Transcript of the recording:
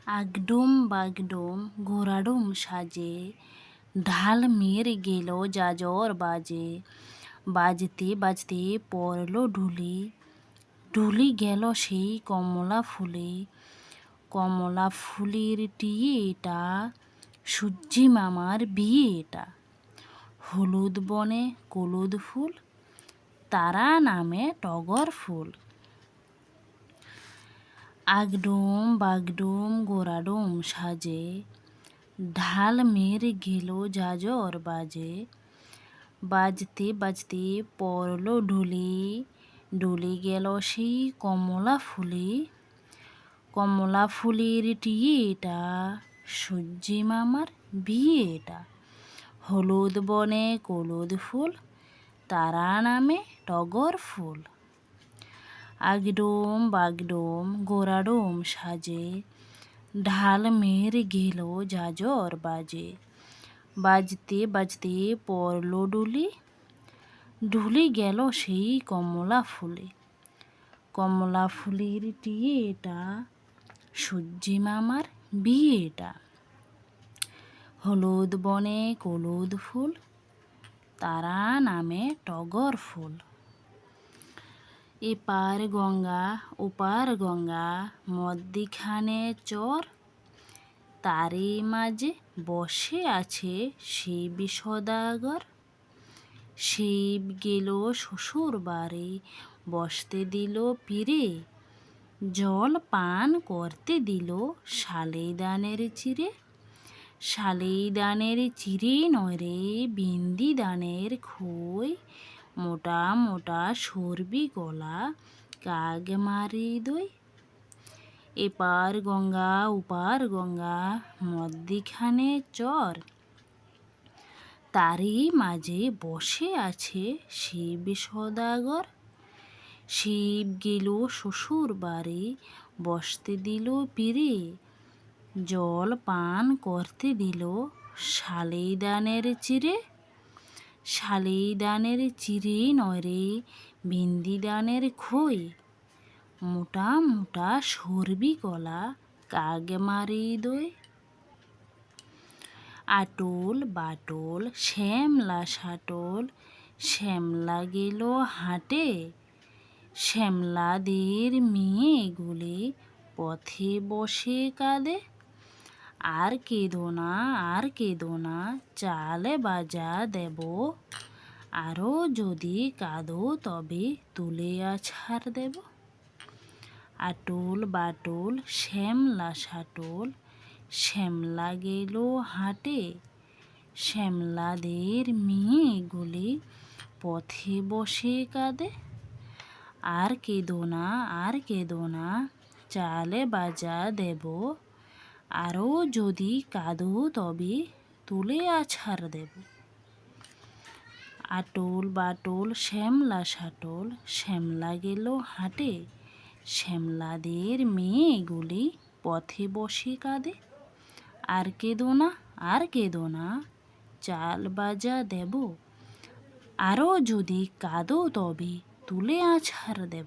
আগডুম বাগডুম ঘোড়াডুম সাজে, ঢাল মেরে গেল যাজর বাজে। বাজতে বাজতে পড়ল ঢুলি, ঢুলি গেল সেই কমলা ফুলে। কমলা ফুলের টিয়ে এটা, সূর্যি মামার বিয়ে এটা। হলুদ বনে হলুদ ফুল, তারা নামে টগর ফুল। আগডুম বাগডুম গোড়াডুম সাজে, ঢাল মেরে গেল যাজর বাজে। বাজতে বাজতে পড়ল ঢুলি, ঢুলি গেল সেই কমলা ফুলে। কমলা ফুলের টিয়ে এটা, সূর্যি মামার বিয়ে এটা। হলুদ বনে হলুদ ফুল, তারা নামে টগর ফুল। আগডুম বাগডুম গোড়াডুম সাজে, ঢাল মেরে গেল যাজর বাজে। বাজতে বাজতে পড়ল ঢুলি, ঢুলি গেল সেই কমলা ফুলে। কমলা ফুলের টিয়ে এটা, সূর্যি মামার বিয়ে এটা। হলুদ বনে হলুদ ফুল, তারা নামে টগর ফুল। এপার গঙ্গা ওপার গঙ্গা, মধ্যিখানে চর। তারই মাঝে বসে আছে শিব সদাগর। শিব গেল শ্বশুর বাড়ি, বসতে দিল পীরে। জল পান করতে দিল শালি দানের চিড়ে। শালি দানের চিড়ে নয় রে, বিন্দি দানের খই। মোটা মোটা সরবি গলা, কাক মারি দই। এপার গঙ্গা ওপার গঙ্গা, মধ্যিখানে চর। তারই মাঝে বসে আছে শিব সদাগর। শিব গেল শ্বশুর বাড়ি, বসতে দিল পীরে। জল পান করতে দিল শালি দানের চিড়ে। শালি দানের চিড়ে নয় রে, বিন্দি দানের খই। মোটা মোটা সরবি গলা, কাক মারি দই। আটল বাটল শ্যামলা শাটল, শ্যামলা গেল হাটে। শ্যামলাদের মেয়েগুলি পথে বসে কাঁদে। আর কেঁদো না আর কেঁদো না, চাল বাজা দেব। আরও যদি কাঁদো তবে তুলে আছাড় দেব। আটল বাটল শ্যামলা শাটল, শ্যামলা গেল হাটে। শ্যামলাদের মেয়েগুলি পথে বসে কাঁদে। আর কেঁদো না আর কেঁদো না, চাল বাজা দেব। আরও যদি কাঁদো তবে তুলে আছাড় দেব। আটল বাটল শ্যামলা শাটল, শ্যামলা গেল হাটে। শ্যামলাদের মেয়েগুলি পথে বসে কাঁদে। আর কেঁদো না আর কেঁদো না, চাল বাজা দেব। আরও যদি কাঁদো তবে তুলে আছাড় দেব।